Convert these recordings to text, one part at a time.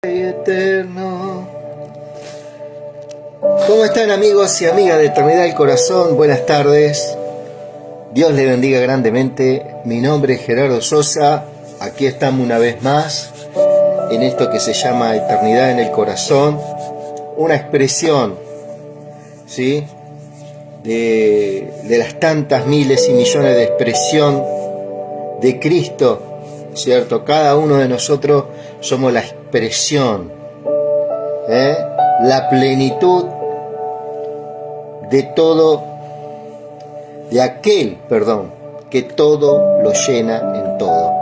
Eterno. ¿Cómo están, amigos y amigas de Eternidad del Corazón? Buenas tardes. Dios les bendiga grandemente. Mi nombre es Gerardo Sosa. Aquí estamos una vez más en esto que se llama Eternidad en el Corazón. Una expresión, ¿sí?, de las tantas miles y millones de expresión de Cristo, ¿cierto? Cada uno de nosotros somos la expresión, la plenitud de todo, de aquel, que todo lo llena en todo.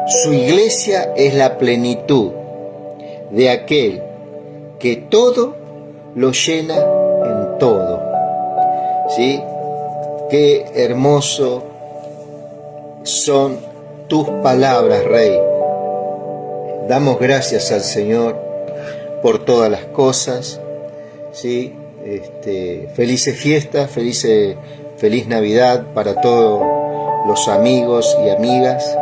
Su iglesia es la plenitud de aquel que todo lo llena en todo. ¿Sí? Qué hermoso son tus palabras, Rey. Damos gracias al Señor por todas las cosas, ¿sí? Felices fiestas, feliz Navidad para todos los amigos y amigas,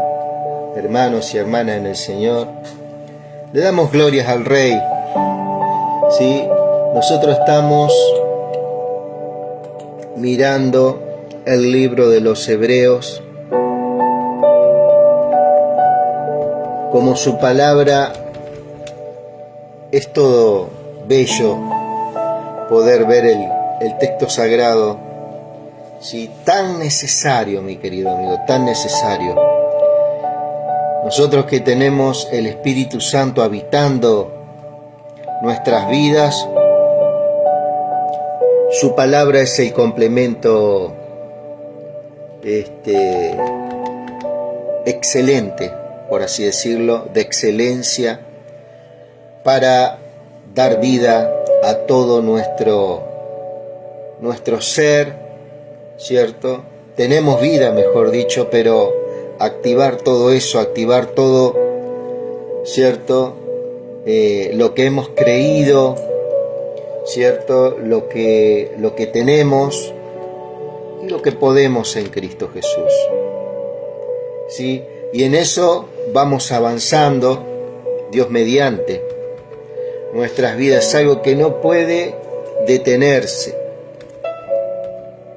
hermanos y hermanas en el Señor. Le damos glorias al Rey, ¿sí? Nosotros estamos mirando el libro de los Hebreos. Como su palabra, es todo bello poder ver el texto sagrado, ¿sí? Tan necesario, mi querido amigo, tan necesario. Nosotros que tenemos el Espíritu Santo habitando nuestras vidas, su palabra es el complemento excelente, por así decirlo, de excelencia, para dar vida a todo nuestro ser, ¿cierto? Tenemos vida, mejor dicho, pero activar todo eso, activar todo, ¿cierto? Lo que hemos creído, ¿cierto? Lo que tenemos y lo que podemos en Cristo Jesús, ¿sí? Y en eso vamos avanzando, Dios mediante. Nuestras vidas es algo que no puede detenerse,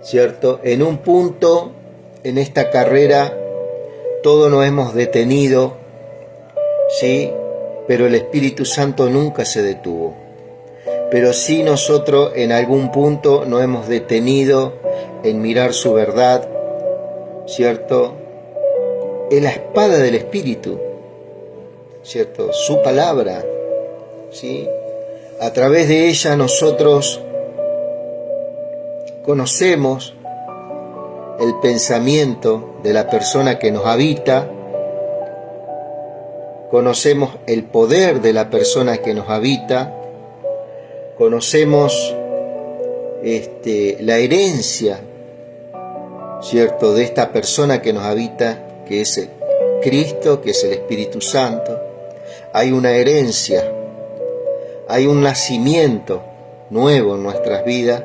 ¿cierto? En un punto, en esta carrera, todos nos hemos detenido, ¿sí? Pero el Espíritu Santo nunca se detuvo. Pero sí nosotros en algún punto nos hemos detenido en mirar su verdad, ¿cierto? Es la espada del Espíritu, ¿cierto? Su palabra, ¿sí? A través de ella nosotros conocemos el pensamiento de la persona que nos habita, conocemos el poder de la persona que nos habita, conocemos la herencia, ¿cierto?, de esta persona que nos habita, que es el Cristo, que es el Espíritu Santo. Hay una herencia, hay un nacimiento nuevo en nuestras vidas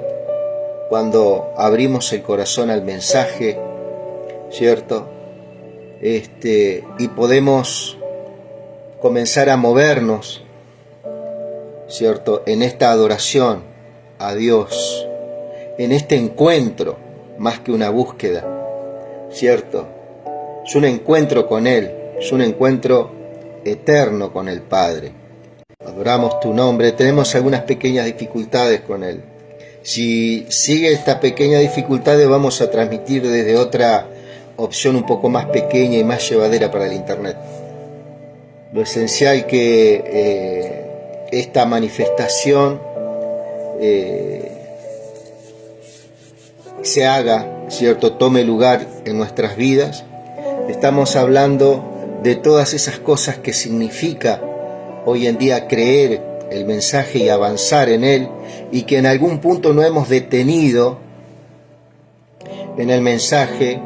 cuando abrimos el corazón al mensaje, ¿cierto? Y podemos comenzar a movernos, ¿cierto?, en esta adoración a Dios, en este encuentro, más que una búsqueda, ¿cierto? Es un encuentro con Él, es un encuentro eterno con el Padre. Adoramos tu nombre. Tenemos algunas pequeñas dificultades con Él. Si sigue esta pequeña dificultad, vamos a transmitir desde otra opción un poco más pequeña y más llevadera para el internet. Lo esencial que esta manifestación se haga, ¿cierto?, tome lugar en nuestras vidas. Estamos hablando de todas esas cosas que significa hoy en día creer el mensaje y avanzar en él, y que en algún punto no hemos detenido en el mensaje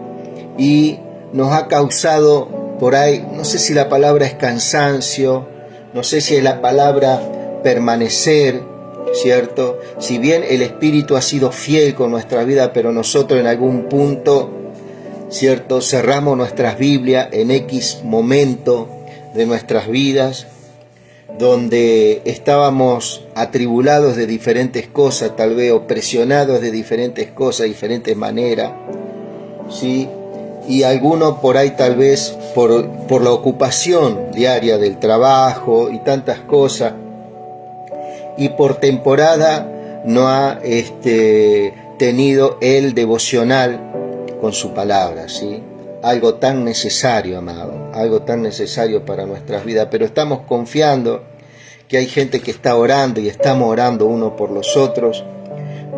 y nos ha causado por ahí, no sé si la palabra es cansancio, no sé si es la palabra permanecer, ¿cierto? Si bien el Espíritu ha sido fiel con nuestra vida, pero nosotros en algún punto, ¿cierto?, cerramos nuestras Biblias en X momento de nuestras vidas, donde estábamos atribulados de diferentes cosas, tal vez, o presionados de diferentes cosas, de diferentes maneras, ¿sí? Y algunos por ahí tal vez por la ocupación diaria del trabajo y tantas cosas, y por temporada no ha tenido el devocional con su palabra, ¿sí? Algo tan necesario, amado, algo tan necesario para nuestras vidas, pero estamos confiando que hay gente que está orando y estamos orando uno por los otros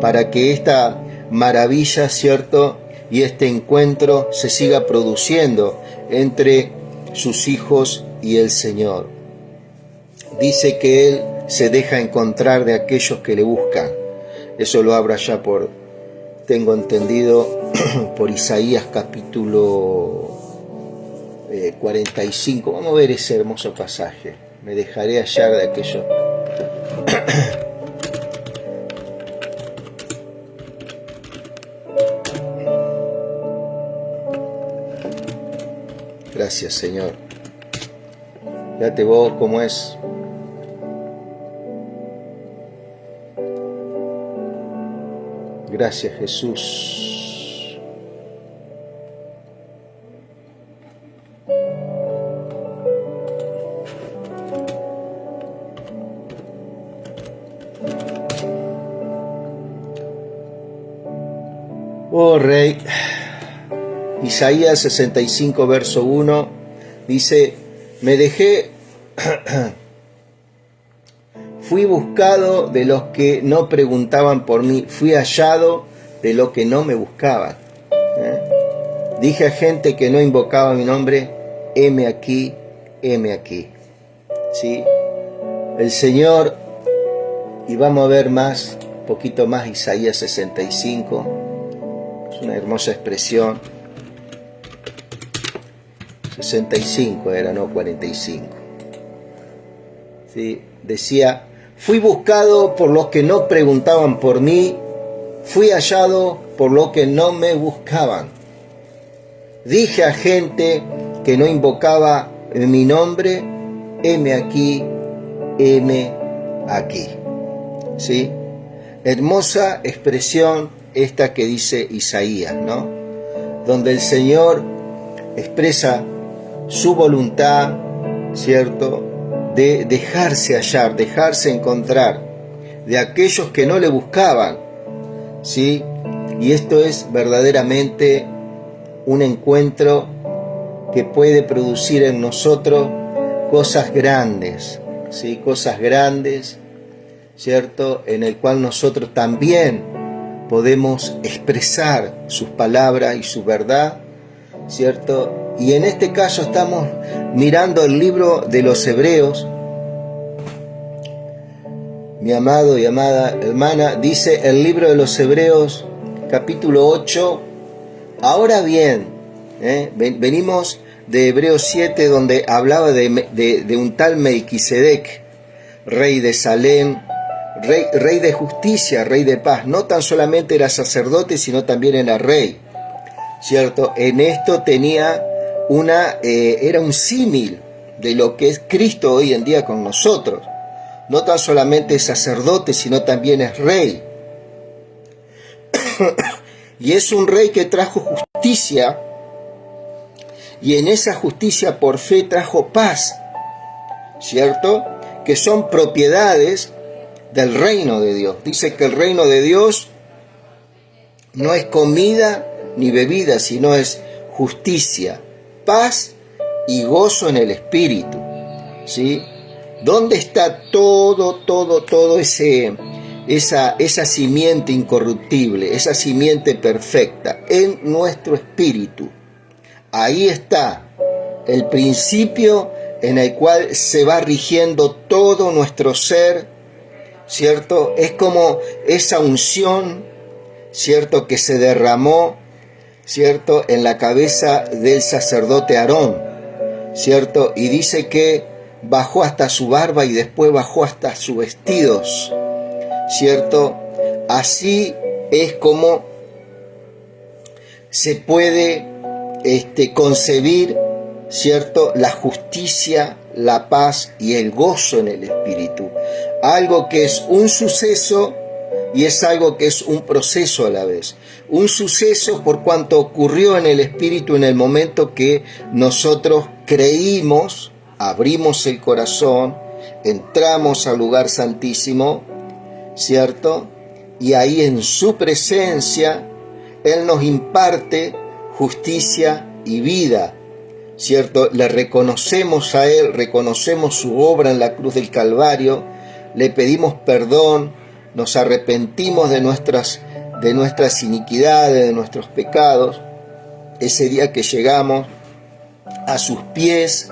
para que esta maravilla, ¿cierto?, y este encuentro se siga produciendo entre sus hijos y el Señor. Dice que Él se deja encontrar de aquellos que le buscan. Eso lo habla ya tengo entendido, por Isaías capítulo 45. Vamos a ver ese hermoso pasaje. Me dejaré hallar de aquellos. Gracias, Señor. Fíjate vos cómo es. Gracias, Jesús. Oh Rey. Isaías 65, verso 1, dice, me dejé, fui buscado de los que no preguntaban por mí, fui hallado de los que no me buscaban. Dije a gente que no invocaba mi nombre, heme aquí, heme aquí. ¿Sí? El Señor, y vamos a ver más, un poquito más, Isaías 65, es una hermosa expresión. 65 era, no 45. ¿Sí? Decía, fui buscado por los que no preguntaban por mí, fui hallado por los que no me buscaban. Dije a gente que no invocaba mi nombre, heme aquí, heme aquí. ¿Sí? Hermosa expresión esta que dice Isaías, ¿no? Donde el Señor expresa su voluntad, ¿cierto?, de dejarse hallar, dejarse encontrar de aquellos que no le buscaban, ¿sí? Y esto es verdaderamente un encuentro que puede producir en nosotros cosas grandes, ¿sí? Cosas grandes, ¿cierto?, en el cual nosotros también podemos expresar sus palabras y su verdad, ¿cierto? Y en este caso estamos mirando el libro de los Hebreos. Mi amado y amada hermana, dice el libro de los Hebreos, capítulo 8. Ahora bien, venimos de Hebreos 7, donde hablaba de un tal Melquisedec, rey de Salem, rey de justicia, rey de paz. No tan solamente era sacerdote, sino también era rey, ¿cierto? En esto tenía era un símil de lo que es Cristo hoy en día con nosotros. No tan solamente es sacerdote, sino también es rey. Y es un rey que trajo justicia, y en esa justicia por fe trajo paz, ¿cierto? Que son propiedades del reino de Dios. Dice que el reino de Dios no es comida ni bebida, sino es justicia, paz y gozo en el Espíritu, ¿sí? ¿Dónde está todo esa simiente incorruptible, esa simiente perfecta? En nuestro espíritu. Ahí está el principio en el cual se va rigiendo todo nuestro ser, ¿cierto? Es como esa unción, ¿cierto?, que se derramó, ¿cierto?, en la cabeza del sacerdote Aarón, ¿cierto? Y dice que bajó hasta su barba y después bajó hasta sus vestidos, ¿cierto? Así es como se puede concebir ¿cierto?, la justicia, la paz y el gozo en el Espíritu. Algo que es un suceso y es algo que es un proceso a la vez. Un suceso por cuanto ocurrió en el Espíritu en el momento que nosotros creímos, abrimos el corazón, entramos al lugar santísimo, ¿cierto? Y ahí en su presencia Él nos imparte justicia y vida, ¿cierto? Le reconocemos a Él, reconocemos su obra en la cruz del Calvario, le pedimos perdón, nos arrepentimos de nuestras iniquidades, de nuestros pecados. Ese día que llegamos a sus pies,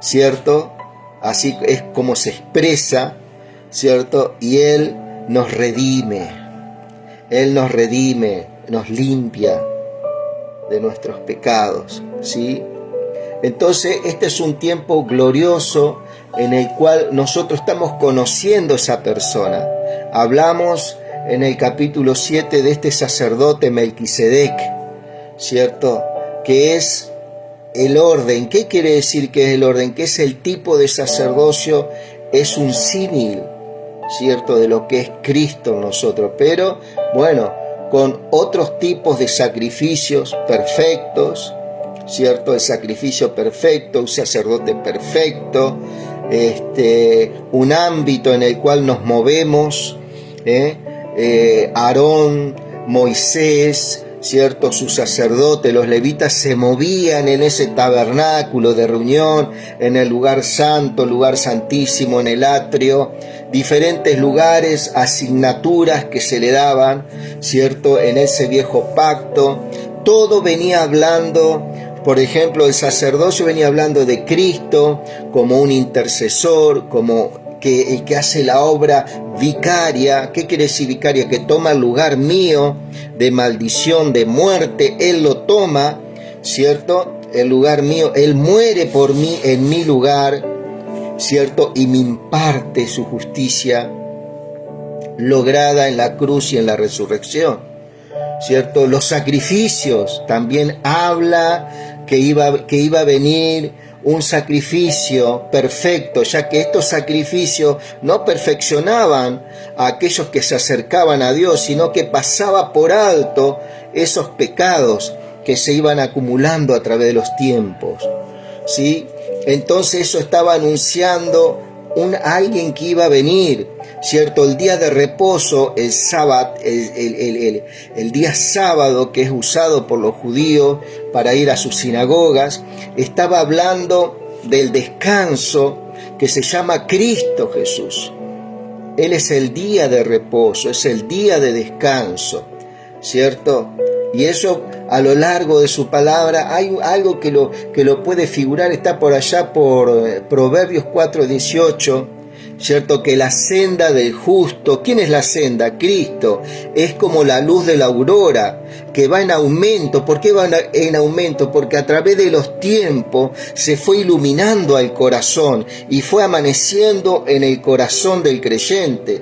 ¿cierto? Así es como se expresa, ¿cierto? Y Él nos redime, nos limpia de nuestros pecados, ¿sí? Entonces este es un tiempo glorioso en el cual nosotros estamos conociendo a esa persona. Hablamos en el capítulo 7 de este sacerdote Melquisedec, ¿cierto? Que es el orden. ¿Qué quiere decir que es el orden? Que es el tipo de sacerdocio, es un símil, ¿cierto?, de lo que es Cristo en nosotros, pero bueno, con otros tipos de sacrificios perfectos, ¿cierto? El sacrificio perfecto, un sacerdote perfecto, un ámbito en el cual nos movemos, Aarón, Moisés, ¿cierto? Sus sacerdotes, los levitas se movían en ese tabernáculo de reunión, en el lugar santo, lugar santísimo, en el atrio, diferentes lugares, asignaturas que se le daban, ¿cierto? En ese viejo pacto, todo venía hablando. Por ejemplo, el sacerdocio venía hablando de Cristo como un intercesor, como el que hace la obra vicaria. ¿Qué quiere decir vicaria? Que toma el lugar mío de maldición, de muerte. Él lo toma, ¿cierto? El lugar mío. Él muere por mí en mi lugar, ¿cierto? Y me imparte su justicia lograda en la cruz y en la resurrección, ¿cierto? Los sacrificios, también habla que iba a venir un sacrificio perfecto, ya que estos sacrificios no perfeccionaban a aquellos que se acercaban a Dios, sino que pasaba por alto esos pecados que se iban acumulando a través de los tiempos, ¿sí? Entonces eso estaba anunciando alguien que iba a venir, ¿cierto? El día de reposo, el sábado, el día sábado, que es usado por los judíos para ir a sus sinagogas, estaba hablando del descanso que se llama Cristo Jesús. Él es el día de reposo, es el día de descanso, ¿cierto? Y eso a lo largo de su palabra hay algo que lo puede figurar, está por allá por Proverbios 4:18, ¿cierto? Que la senda del justo, ¿quién es la senda? Cristo, es como la luz de la aurora, que va en aumento. ¿Por qué va en aumento? Porque a través de los tiempos se fue iluminando al corazón y fue amaneciendo en el corazón del creyente,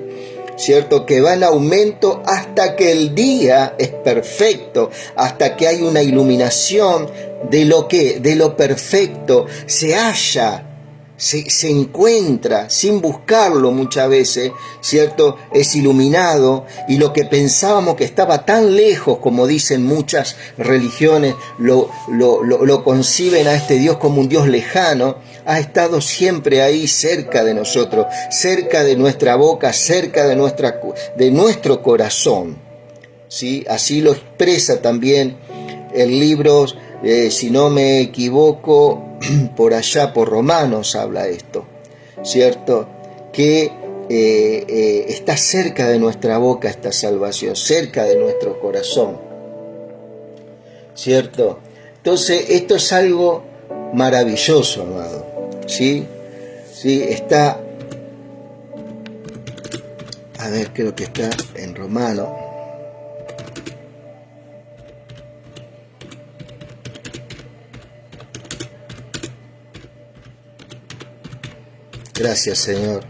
¿cierto? Que va en aumento hasta que el día es perfecto, hasta que hay una iluminación de lo perfecto, se halla, se encuentra sin buscarlo muchas veces, ¿cierto? Es iluminado, y lo que pensábamos que estaba tan lejos, como dicen muchas religiones, lo conciben a este Dios como un Dios lejano, ha estado siempre ahí cerca de nosotros, cerca de nuestra boca, cerca de nuestro corazón, ¿sí? Así lo expresa también el libro, si no me equivoco, por allá por Romanos habla esto, ¿cierto? Que está cerca de nuestra boca esta salvación, cerca de nuestro corazón, ¿cierto? Entonces esto es algo maravilloso, amado, ¿sí? Sí, está, a ver, creo que está en Romano. Gracias, Señor.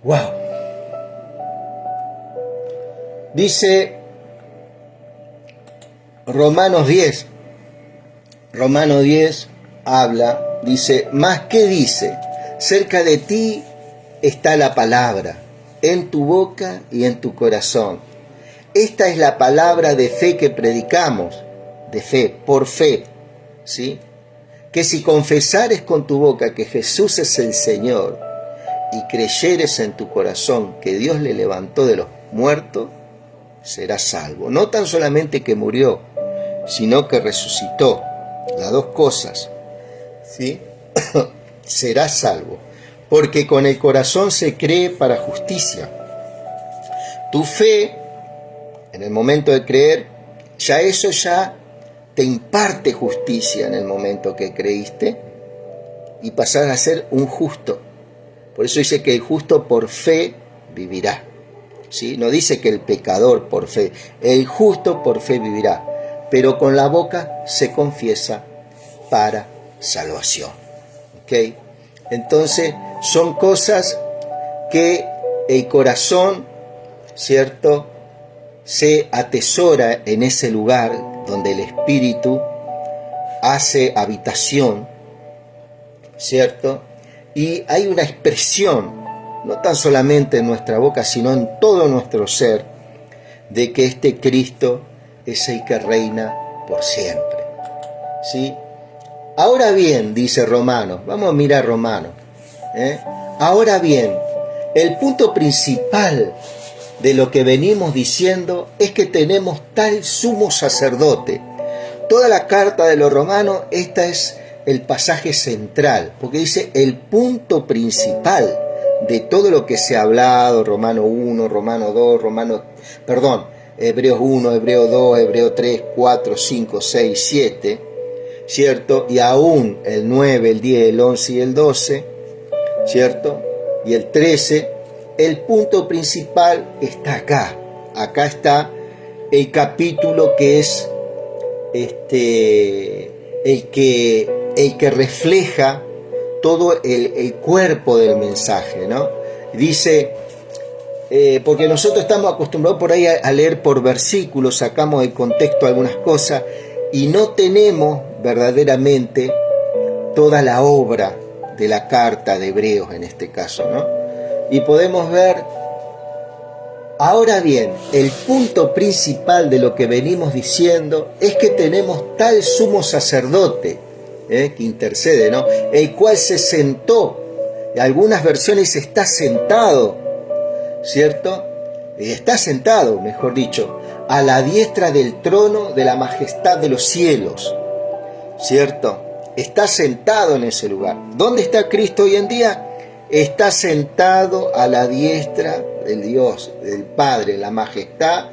¡Wow! Dice Romanos 10. Romanos 10 habla, dice, ¿más qué dice? Cerca de ti está la palabra, en tu boca y en tu corazón. Esta es la palabra de fe que predicamos, de fe, por fe, ¿sí? Que si confesares con tu boca que Jesús es el Señor y creyeres en tu corazón que Dios le levantó de los muertos, serás salvo. No tan solamente que murió, sino que resucitó. Las dos cosas, ¿sí? Serás salvo. Porque con el corazón se cree para justicia. Tu fe, en el momento de creer, eso te imparte justicia en el momento que creíste y pasar a ser un justo. Por eso dice que el justo por fe vivirá, ¿sí? No dice que el pecador por fe, el justo por fe vivirá, pero con la boca se confiesa para salvación. ¿Ok? Entonces son cosas que el corazón, ¿cierto?, se atesora en ese lugar donde el Espíritu hace habitación, ¿cierto? Y hay una expresión, no tan solamente en nuestra boca, sino en todo nuestro ser, de que este Cristo es el que reina por siempre, ¿sí? Ahora bien, dice Romanos, vamos a mirar Romanos, Ahora bien, el punto principal de lo que venimos diciendo es que tenemos tal sumo sacerdote. Toda la carta de los Romanos, este es el pasaje central, porque dice el punto principal de todo lo que se ha hablado, Romanos 1, Romanos 2, Hebreos 1, Hebreos 2, Hebreos 3, 4, 5, 6, 7, ¿cierto? Y aún el 9, el 10, el 11 y el 12, ¿cierto? Y el 13, el punto principal está acá. Acá está el capítulo que es el que refleja todo el cuerpo del mensaje, ¿no? Dice, porque nosotros estamos acostumbrados por ahí a leer por versículos, sacamos del contexto algunas cosas y no tenemos verdaderamente toda la obra de la carta de Hebreos en este caso, ¿no? Y podemos ver, ahora bien, el punto principal de lo que venimos diciendo es que tenemos tal sumo sacerdote, que intercede, ¿no? El cual se sentó, en algunas versiones está sentado, ¿cierto? Está sentado, mejor dicho, a la diestra del trono de la majestad de los cielos, ¿cierto? Está sentado en ese lugar. ¿Dónde está Cristo hoy en día? Está sentado a la diestra del Dios, del Padre, la majestad,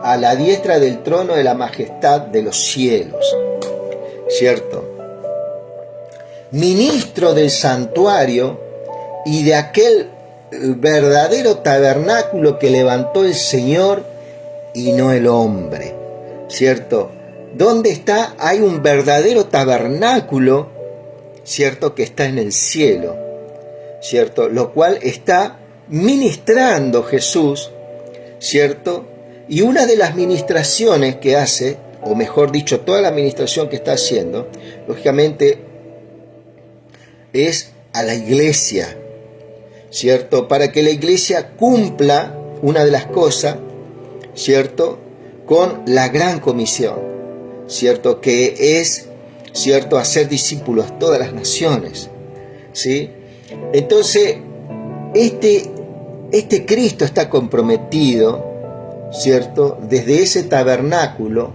a la diestra del trono de la majestad de los cielos, ¿cierto? Ministro del santuario y de aquel verdadero tabernáculo que levantó el Señor y no el hombre, ¿cierto? ¿Dónde está? Hay un verdadero tabernáculo, ¿cierto?, que está en el cielo, ¿cierto? Lo cual está ministrando Jesús, ¿cierto? Y una de las ministraciones que hace, o mejor dicho, toda la ministración que está haciendo, lógicamente, es a la iglesia, ¿cierto? Para que la iglesia cumpla una de las cosas, ¿cierto?, con la gran comisión, ¿cierto?, que es, ¿cierto?, hacer discípulos a todas las naciones, ¿sí? Entonces, este Cristo está comprometido, ¿cierto?, desde ese tabernáculo,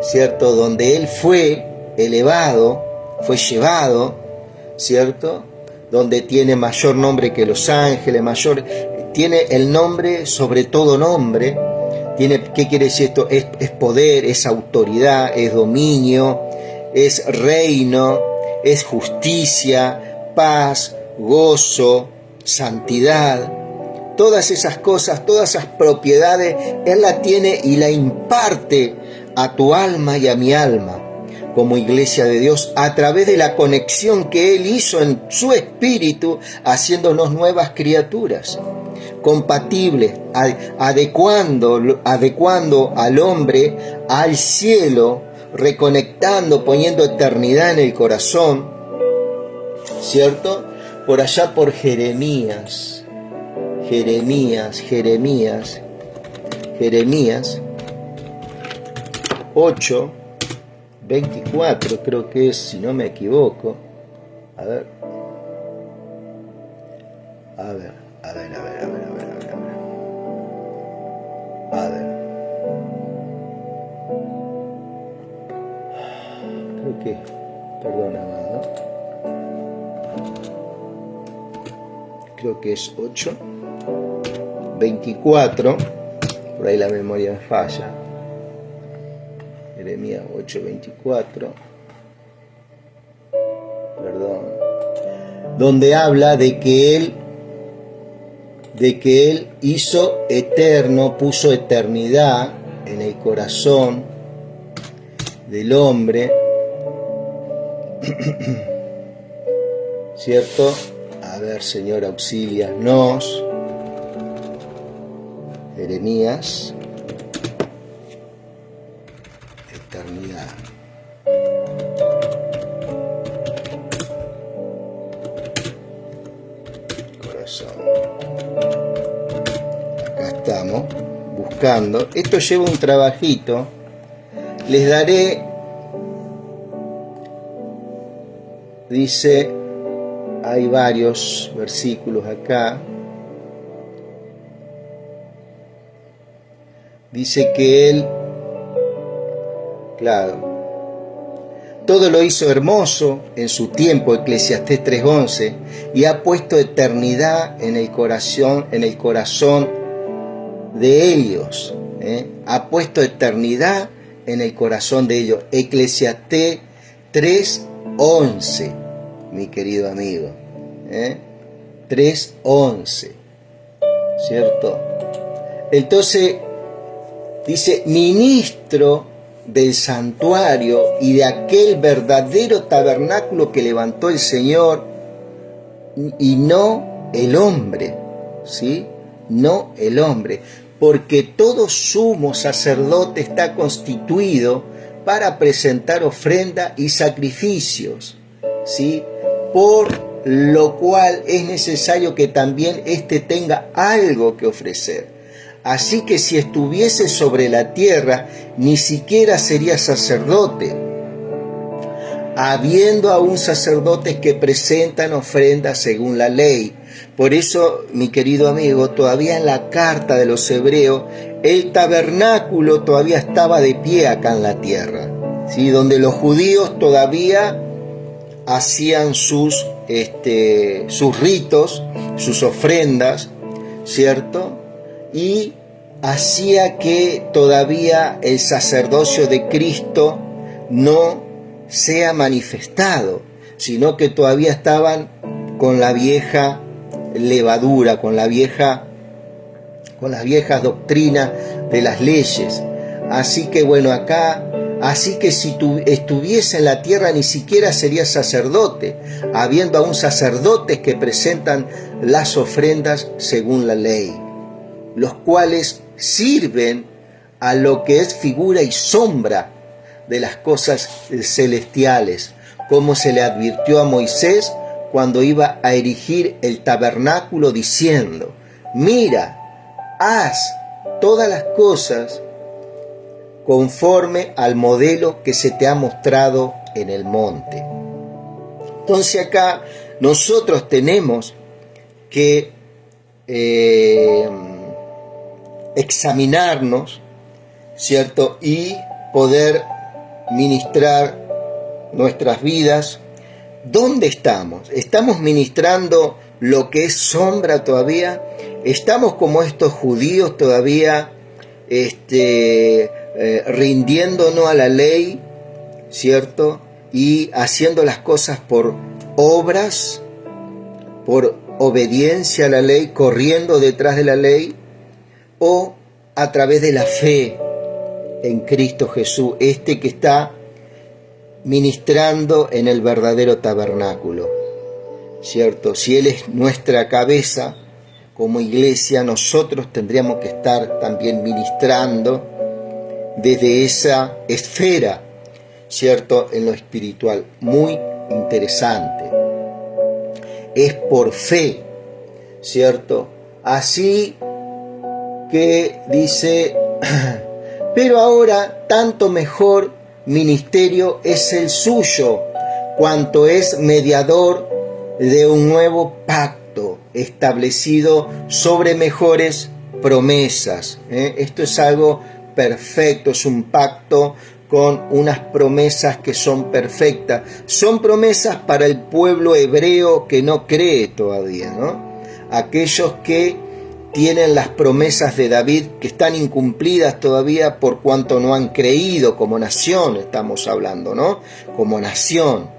¿cierto?, donde Él fue elevado, fue llevado, ¿cierto?, donde tiene mayor nombre que los ángeles, tiene el nombre sobre todo nombre. ¿Qué quiere decir esto? Es poder, es autoridad, es dominio, es reino, es justicia, paz, gozo, santidad. Todas esas cosas, todas esas propiedades, Él la tiene y la imparte a tu alma y a mi alma como iglesia de Dios a través de la conexión que Él hizo en su espíritu haciéndonos nuevas criaturas. compatibles, adecuando al hombre al cielo, reconectando, poniendo eternidad en el corazón, ¿cierto? Por allá por Jeremías 8, 24, creo que es, si no me equivoco. A ver. Creo que, perdón, amado. Creo que es 8, 24. Por ahí la memoria me falla. Jeremías 8, 24. Perdón. Donde habla de que Él hizo eterno, puso eternidad en el corazón del hombre, ¿cierto? A ver, Señor, auxílianos. Jeremías, eternidad. Corazón. Acá estamos buscando. Esto lleva un trabajito. Les daré, dice, hay varios versículos acá. Dice que Él, claro, todo lo hizo hermoso en su tiempo, Eclesiastés 3:11, y ha puesto eternidad en el corazón de ellos. Ha puesto eternidad en el corazón de ellos. Eclesiastés 3:11, mi querido amigo. 3:11, ¿cierto? Entonces, dice, ministro del santuario y de aquel verdadero tabernáculo que levantó el Señor, y no el hombre, ¿sí? No el hombre, porque todo sumo sacerdote está constituido para presentar ofrenda y sacrificios, ¿sí? Por lo cual es necesario que también éste tenga algo que ofrecer. Así que si estuviese sobre la tierra, ni siquiera sería sacerdote, habiendo aún sacerdotes que presentan ofrendas según la ley. Por eso, mi querido amigo, todavía en la carta de los Hebreos, el tabernáculo todavía estaba de pie acá en la tierra, ¿sí? Donde los judíos todavía hacían sus ritos, sus ofrendas, ¿cierto? Y hacía que todavía el sacerdocio de Cristo no sea manifestado, sino que todavía estaban con la vieja levadura, con las viejas doctrinas de las leyes. Así que bueno, acá, así que si tú estuviese en la tierra, ni siquiera serías sacerdote, habiendo aún sacerdotes que presentan las ofrendas según la ley, los cuales sirven a lo que es figura y sombra de las cosas celestiales, como se le advirtió a Moisés cuando iba a erigir el tabernáculo, diciendo: mira, haz todas las cosas conforme al modelo que se te ha mostrado en el monte. Entonces acá nosotros tenemos que examinarnos, ¿cierto? Y poder ministrar nuestras vidas. ¿Dónde estamos? ¿Estamos ministrando lo que es sombra todavía? ¿Estamos como estos judíos todavía rindiéndonos a la ley, ¿cierto? Y haciendo las cosas por obras, por obediencia a la ley, corriendo detrás de la ley, o a través de la fe en Cristo Jesús, que está ministrando en el verdadero tabernáculo, ¿cierto? Si Él es nuestra cabeza, como iglesia, nosotros tendríamos que estar también ministrando desde esa esfera, ¿cierto?, en lo espiritual. Muy interesante. Es por fe, ¿cierto? Así que dice, pero ahora tanto mejor ministerio es el suyo, cuanto es mediador de un nuevo pacto establecido sobre mejores promesas. Esto es algo perfecto, es un pacto con unas promesas que son perfectas. Son promesas para el pueblo hebreo que no cree todavía, ¿no? Aquellos que tienen las promesas de David que están incumplidas todavía por cuanto no han creído como nación, estamos hablando, ¿no? Como nación,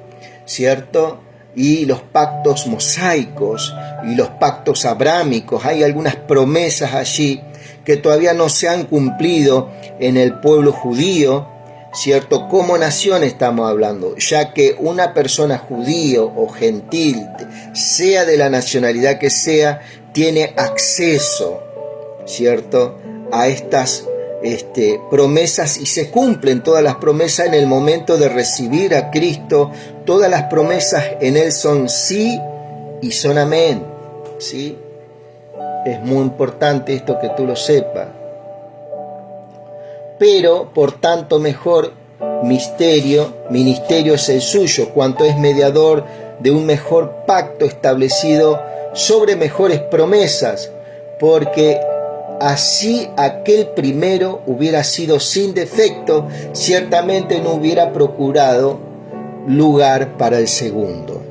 ¿cierto? Y los pactos mosaicos y los pactos abrámicos, hay algunas promesas allí que todavía no se han cumplido en el pueblo judío, ¿cierto? Como nación estamos hablando, ya que una persona judío o gentil, sea de la nacionalidad que sea, tiene acceso, ¿cierto?, a estas promesas, y se cumplen todas las promesas en el momento de recibir a Cristo. Todas las promesas en Él son sí y son amén, ¿sí? Es muy importante esto que tú lo sepas. Pero, por tanto, mejor ministerio es el suyo, cuanto es mediador de un mejor pacto establecido sobre mejores promesas, porque así aquel primero hubiera sido sin defecto, ciertamente no hubiera procurado lugar para el segundo.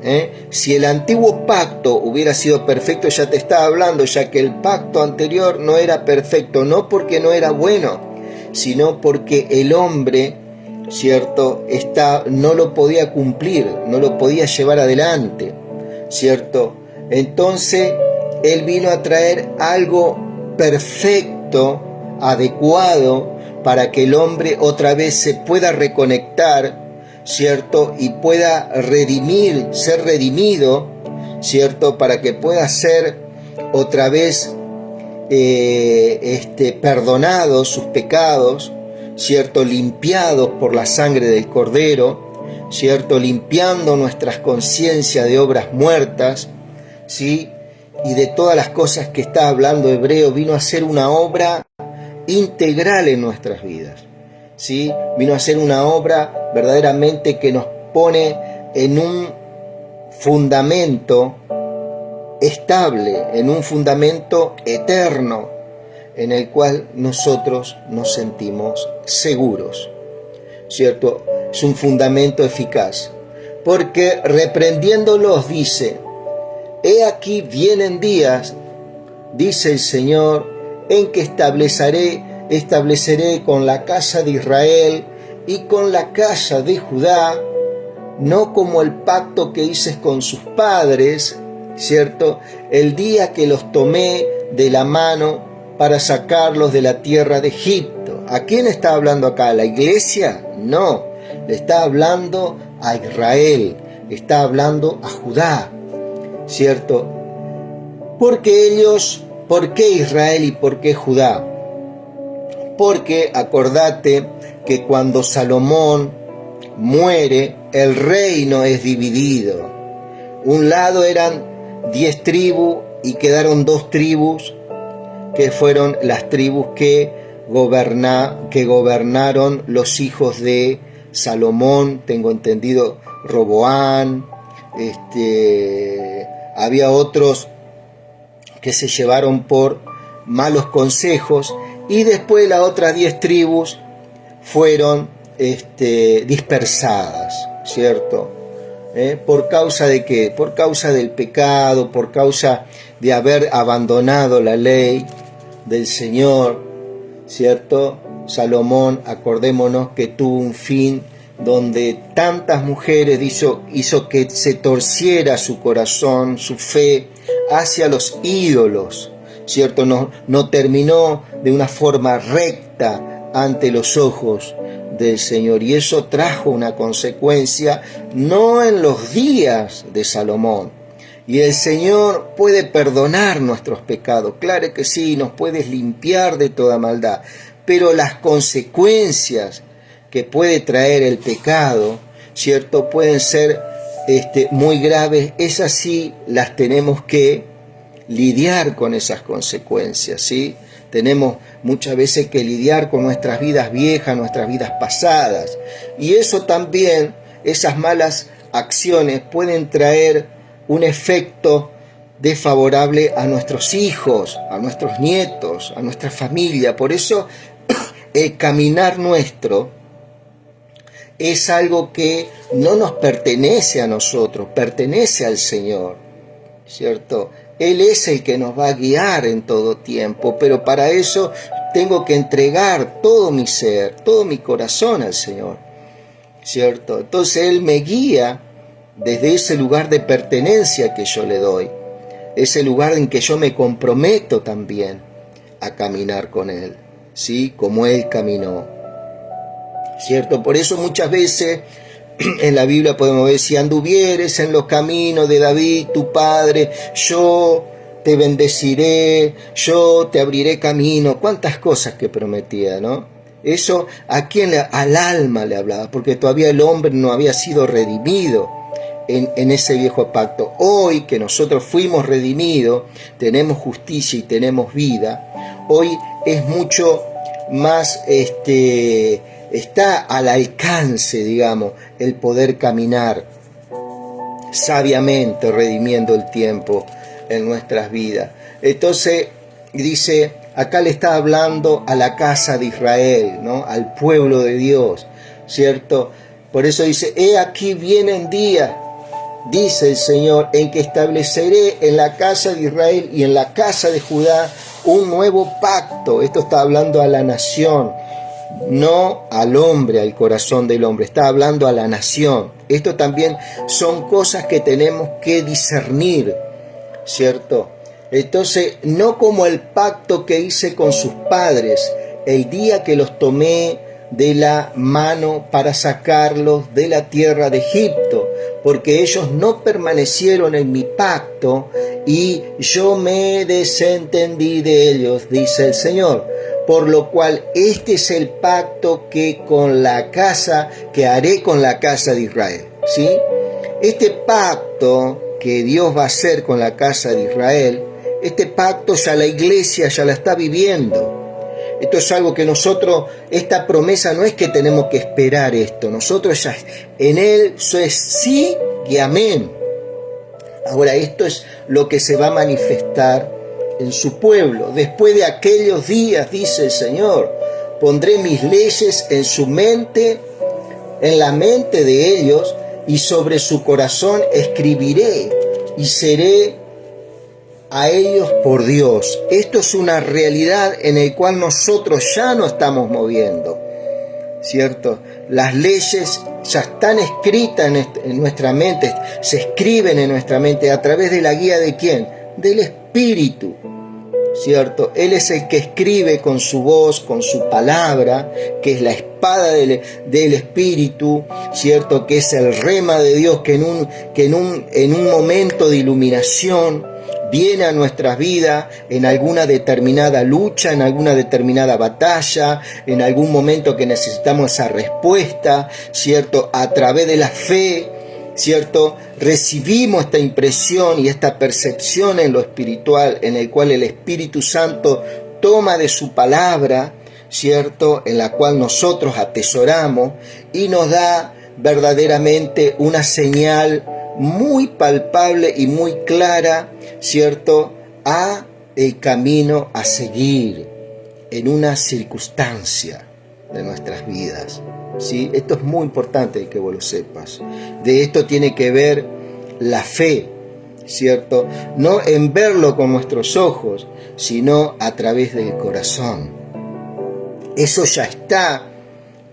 Si el antiguo pacto hubiera sido perfecto, ya te estaba hablando, ya que el pacto anterior no era perfecto, no porque no era bueno, sino porque el hombre, ¿cierto?, no lo podía cumplir, no lo podía llevar adelante, ¿cierto? Entonces Él vino a traer algo perfecto, adecuado, para que el hombre otra vez se pueda reconectar, ¿cierto?, y pueda ser redimido, ¿cierto?, para que pueda ser otra vez perdonados sus pecados, ¿cierto?, limpiados por la sangre del Cordero, ¿cierto?, limpiando nuestras conciencias de obras muertas, ¿sí?, y de todas las cosas que está hablando Hebreo. Vino a ser una obra integral en nuestras vidas, ¿sí? Vino a ser una obra verdaderamente que nos pone en un fundamento estable, en un fundamento eterno, en el cual nosotros nos sentimos seguros, ¿cierto? Es un fundamento eficaz, porque reprendiéndolos dice: he aquí vienen días, dice el Señor, en que estableceré con la casa de Israel y con la casa de Judá, no como el pacto que hice con sus padres, ¿cierto?, el día que los tomé de la mano para sacarlos de la tierra de Egipto. ¿A quién está hablando acá? ¿A la iglesia? No, le está hablando a Israel, está hablando a Judá, ¿cierto? ¿Por qué Israel y por qué Judá? Porque acordate que cuando Salomón muere, el reino es dividido. Un lado eran 10 tribus y quedaron 2 tribus, que fueron las tribus que gobernaron los hijos de Salomón, tengo entendido, Roboán, había otros que se llevaron por malos consejos, y después las otras 10 tribus fueron dispersadas, ¿cierto? ¿Por causa de qué? Por causa del pecado, por causa de haber abandonado la ley del Señor, ¿cierto? Salomón, acordémonos que tuvo un fin donde tantas mujeres hizo que se torciera su corazón, su fe hacia los ídolos, ¿cierto? No terminó de una forma recta ante los ojos del Señor, y eso trajo una consecuencia no en los días de Salomón, Y el Señor puede perdonar nuestros pecados, claro que sí, nos puede limpiar de toda maldad, pero las consecuencias que puede traer el pecado, ¿cierto?, pueden ser muy graves. Esas sí las tenemos que lidiar con esas consecuencias, ¿sí? Tenemos muchas veces que lidiar con nuestras vidas viejas, nuestras vidas pasadas. Y eso también, esas malas acciones pueden traer un efecto desfavorable a nuestros hijos, a nuestros nietos, a nuestra familia. Por eso el caminar nuestro es algo que no nos pertenece a nosotros, pertenece al Señor, ¿cierto? Él es el que nos va a guiar en todo tiempo, pero para eso tengo que entregar todo mi ser, todo mi corazón al Señor, ¿cierto? Entonces Él me guía desde ese lugar de pertenencia que yo le doy, ese lugar en que yo me comprometo también a caminar con Él, ¿sí? Como Él caminó, ¿cierto? Por eso muchas veces en la Biblia podemos ver: si anduvieres en los caminos de David, tu padre, yo te bendeciré, yo te abriré camino. Cuántas cosas que prometía, ¿no? Eso a quién, al alma le hablaba, porque todavía el hombre no había sido redimido en ese viejo pacto. Hoy que nosotros fuimos redimidos, tenemos justicia y tenemos vida, hoy es mucho más está al alcance, digamos, el poder caminar sabiamente, redimiendo el tiempo en nuestras vidas. Entonces, dice, acá le está hablando a la casa de Israel, ¿no? Al pueblo de Dios, ¿cierto? Por eso dice: he aquí vienen días, dice el Señor, en que estableceré en la casa de Israel y en la casa de Judá un nuevo pacto. Esto está hablando a la nación, no al hombre, al corazón del hombre, está hablando a la nación. Esto también son cosas que tenemos que discernir, ¿cierto? Entonces, no como el pacto que hice con sus padres el día que los tomé de la mano para sacarlos de la tierra de Egipto, porque ellos no permanecieron en mi pacto y yo me desentendí de ellos, dice el Señor. Por lo cual este es el pacto que haré con la casa de Israel, ¿sí? Este pacto que Dios va a hacer con la casa de Israel, este pacto ya la iglesia ya la está viviendo. Esto es algo que nosotros, esta promesa no es que tenemos que esperar esto, nosotros ya en Él eso es sí y amén. Ahora, esto es lo que se va a manifestar en su pueblo. Después de aquellos días, dice el Señor, pondré mis leyes en su mente, en la mente de ellos, y sobre su corazón escribiré, y seré a ellos por Dios. Esto es una realidad en la cual nosotros ya no estamos moviendo, ¿cierto? Las leyes ya están escritas en nuestra mente, se escriben en nuestra mente a través de la guía de ¿quién? Del Espíritu, ¿cierto? Él es el que escribe con su voz, con su palabra, que es la espada del Espíritu, ¿cierto? Que es el rema de Dios que en un momento de iluminación viene a nuestras vidas en alguna determinada lucha, en alguna determinada batalla, en algún momento que necesitamos esa respuesta, ¿cierto? A través de la fe, ¿cierto? Recibimos esta impresión y esta percepción en lo espiritual, en el cual el Espíritu Santo toma de su palabra, ¿cierto? En la cual nosotros atesoramos y nos da verdaderamente una señal muy palpable y muy clara, ¿cierto?, a el camino a seguir en una circunstancia de nuestras vidas, ¿sí? Esto es muy importante que vos lo sepas. De esto tiene que ver la fe, ¿cierto? No en verlo con nuestros ojos, sino a través del corazón. Eso ya está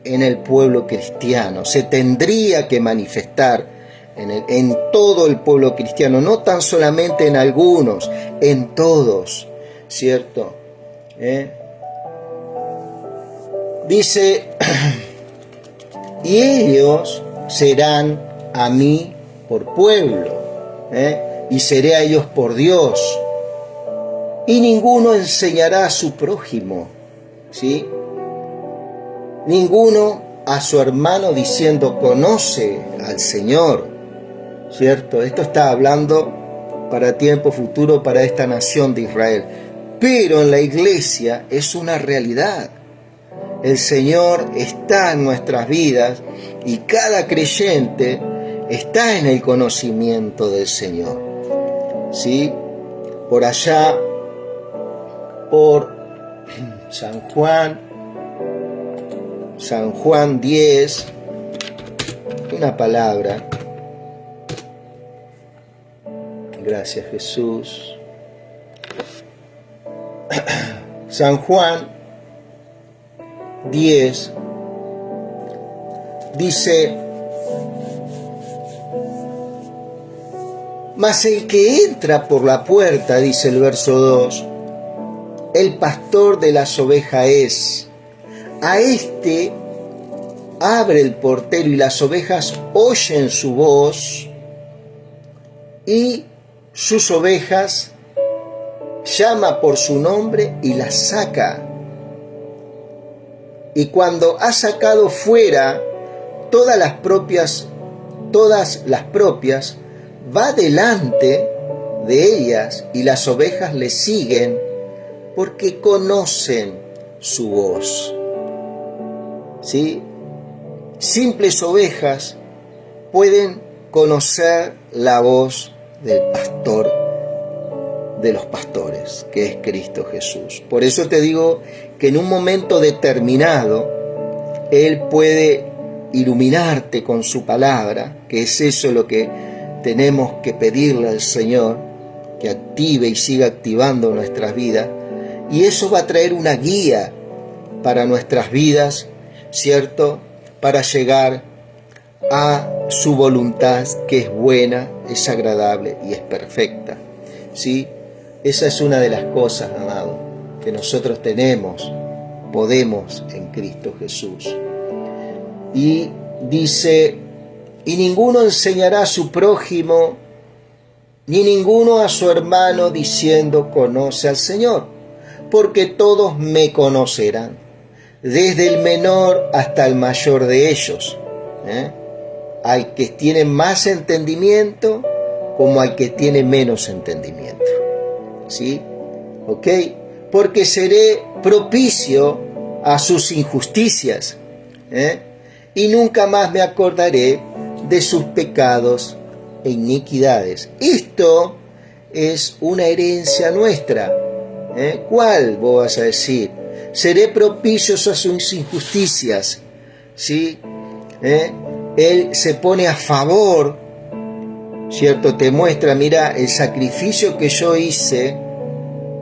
en el pueblo cristiano, se tendría que manifestar en todo el pueblo cristiano, no tan solamente en algunos, en todos, ¿cierto? Dice, y ellos serán a mí por pueblo. y seré a ellos por Dios, y ninguno enseñará a su prójimo, ¿sí? Ninguno a su hermano diciendo, conoce al Señor, ¿cierto? Esto está hablando para tiempo futuro, para esta nación de Israel. Pero en la iglesia es una realidad. El Señor está en nuestras vidas y cada creyente está en el conocimiento del Señor. ¿Sí? Por allá, por San Juan 10, una palabra. Gracias, Jesús. San Juan 10 dice: mas el que entra por la puerta, dice el verso 2, el pastor de las ovejas es. A este abre el portero y las ovejas oyen su voz y sus ovejas llama por su nombre y las saca. Y cuando ha sacado fuera todas las propias, va delante de ellas y las ovejas le siguen porque conocen su voz. ¿Sí? Simples ovejas pueden conocer la voz del pastor de los pastores, que es Cristo Jesús. Por eso te digo que en un momento determinado Él puede iluminarte con su palabra, que es eso lo que tenemos que pedirle al Señor, que active y siga activando nuestras vidas, y eso va a traer una guía para nuestras vidas, ¿cierto? Para llegar a su voluntad, que es buena, es agradable y es perfecta, ¿sí? Esa es una de las cosas, amado, que nosotros podemos en Cristo Jesús. Y dice: y ninguno enseñará a su prójimo, ni ninguno a su hermano diciendo, conoce al Señor, porque todos me conocerán, desde el menor hasta el mayor de ellos, al que tiene más entendimiento como al que tiene menos entendimiento. ¿Sí? ¿Ok? Porque seré propicio a sus injusticias, y nunca más me acordaré de sus pecados e iniquidades. Esto es una herencia nuestra. ¿Cuál vos vas a decir? Seré propicio a sus injusticias. ¿Sí? Él se pone a favor, ¿cierto? Te muestra, mira, el sacrificio que yo hice,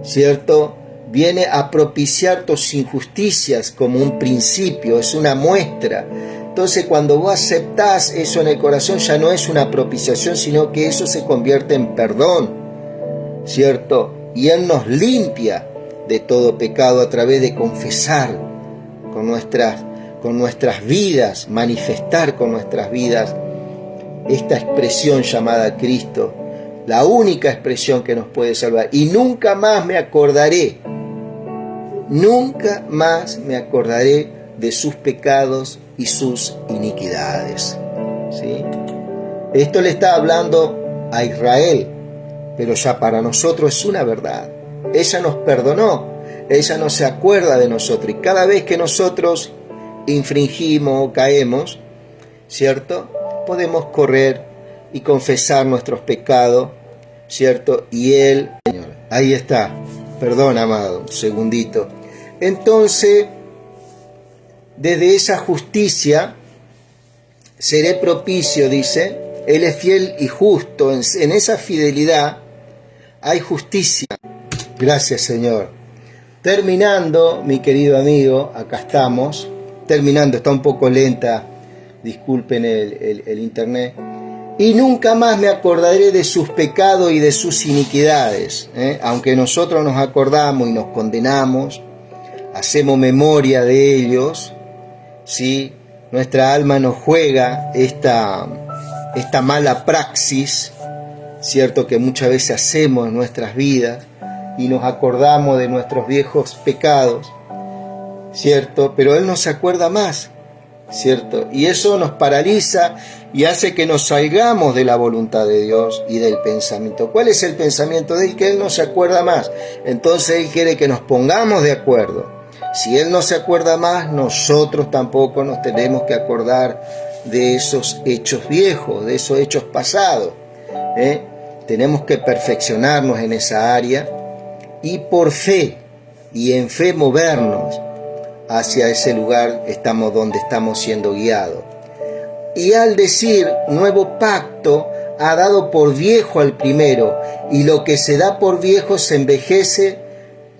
¿cierto? Viene a propiciar tus injusticias como un principio, es una muestra. Entonces, cuando vos aceptás eso en el corazón, ya no es una propiciación, sino que eso se convierte en perdón, ¿cierto? Y Él nos limpia de todo pecado a través de confesar con nuestras vidas, manifestar con nuestras vidas esta expresión llamada Cristo, la única expresión que nos puede salvar. Y nunca más me acordaré de sus pecados y sus iniquidades. ¿Sí? Esto le está hablando a Israel, pero ya para nosotros es una verdad. Ella nos perdonó, ella no se acuerda de nosotros, y cada vez que nosotros infringimos o caemos, ¿cierto? Podemos correr y confesar nuestros pecados, ¿cierto? Y Él, Señor, ahí está, perdón, amado, un segundito. Entonces, desde esa justicia, seré propicio, dice, Él es fiel y justo, en esa fidelidad hay justicia. Gracias, Señor. Terminando, mi querido amigo, acá estamos, terminando, está un poco lenta, disculpen el internet. Y nunca más me acordaré de sus pecados y de sus iniquidades. Aunque nosotros nos acordamos y nos condenamos, hacemos memoria de ellos, ¿sí? Nuestra alma nos juega esta mala praxis, cierto, que muchas veces hacemos en nuestras vidas y nos acordamos de nuestros viejos pecados, cierto, pero Él no se acuerda más, cierto, y eso nos paraliza y hace que nos salgamos de la voluntad de Dios y del pensamiento. ¿Cuál es el pensamiento de Él? Que Él no se acuerda más. Entonces Él quiere que nos pongamos de acuerdo. Si Él no se acuerda más, nosotros tampoco nos tenemos que acordar de esos hechos viejos, de esos hechos pasados. Tenemos que perfeccionarnos en esa área y por fe y en fe movernos hacia ese lugar donde estamos siendo guiados. Y al decir nuevo pacto, ha dado por viejo al primero, y lo que se da por viejo se envejece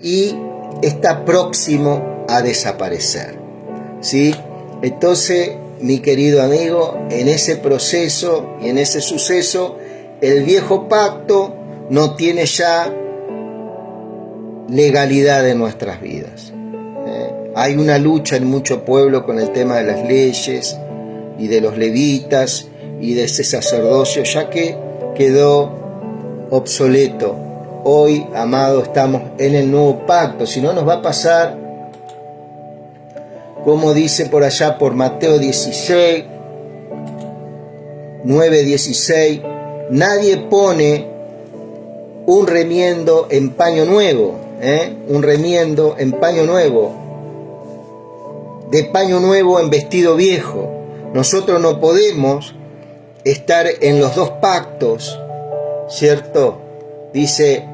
y está próximo a desaparecer. ¿Sí? Entonces, mi querido amigo, en ese proceso y en ese suceso, el viejo pacto no tiene ya legalidad en nuestras vidas. Hay una lucha en mucho pueblo con el tema de las leyes y de los levitas y de ese sacerdocio, ya que quedó obsoleto. Hoy, amado, estamos en el nuevo pacto. Si no, nos va a pasar como dice por allá por Mateo 16, 9:16, nadie pone un remiendo en paño nuevo, un remiendo en paño nuevo, de paño nuevo en vestido viejo. Nosotros no podemos estar en los dos pactos, ¿cierto? Dice,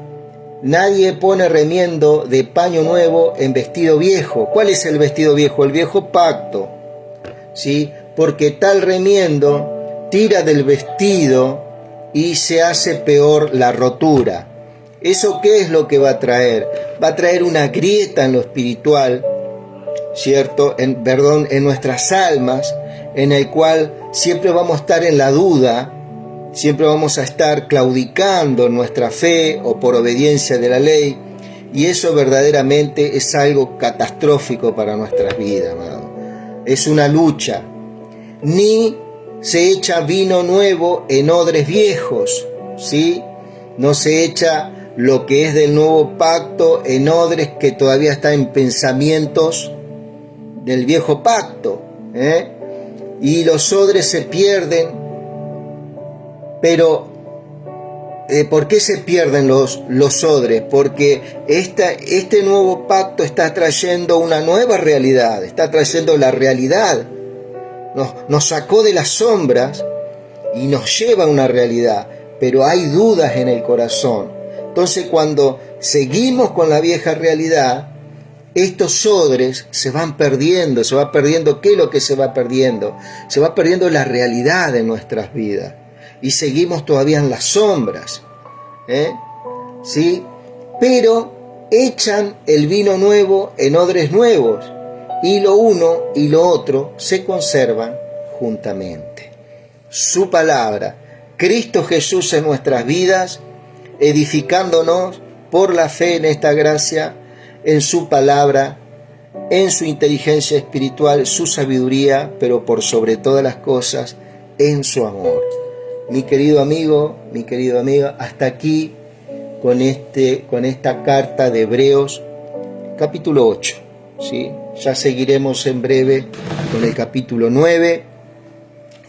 nadie pone remiendo de paño nuevo en vestido viejo. ¿Cuál es el vestido viejo? El viejo pacto, ¿sí? Porque tal remiendo tira del vestido y se hace peor la rotura. ¿Eso qué es lo que va a traer? Va a traer una grieta en lo espiritual, ¿cierto? En nuestras almas, en el cual siempre vamos a estar en la duda, siempre vamos a estar claudicando en nuestra fe o por obediencia de la ley, y eso verdaderamente es algo catastrófico para nuestras vidas, amado. Es una lucha. Ni se echa vino nuevo en odres viejos, ¿sí? No se echa lo que es del nuevo pacto en odres que todavía están en pensamientos del viejo pacto, y los odres se pierden. Pero ¿por qué se pierden los odres? Porque este nuevo pacto está trayendo una nueva realidad, está trayendo la realidad. Nos sacó de las sombras y nos lleva a una realidad, pero hay dudas en el corazón. Entonces, cuando seguimos con la vieja realidad, estos odres se van perdiendo. ¿Se va perdiendo qué es lo que se va perdiendo? Se va perdiendo la realidad de nuestras vidas. Y seguimos todavía en las sombras. ¿Sí? Pero echan el vino nuevo en odres nuevos. Y lo uno y lo otro se conservan juntamente. Su palabra, Cristo Jesús en nuestras vidas, edificándonos por la fe en esta gracia, en su palabra, en su inteligencia espiritual, su sabiduría, pero por sobre todas las cosas, en su amor. Mi querido amigo, mi querida amiga, hasta aquí con esta carta de Hebreos, capítulo 8. ¿Sí? Ya seguiremos en breve con el capítulo 9.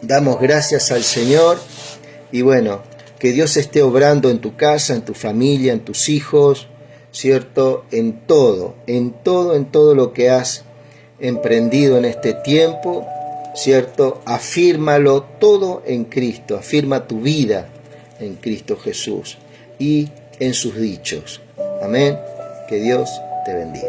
Damos gracias al Señor y bueno, que Dios esté obrando en tu casa, en tu familia, en tus hijos, ¿cierto? En todo lo que has emprendido en este tiempo, ¿cierto? Afírmalo todo en Cristo, afirma tu vida en Cristo Jesús y en sus dichos. Amén. Que Dios te bendiga.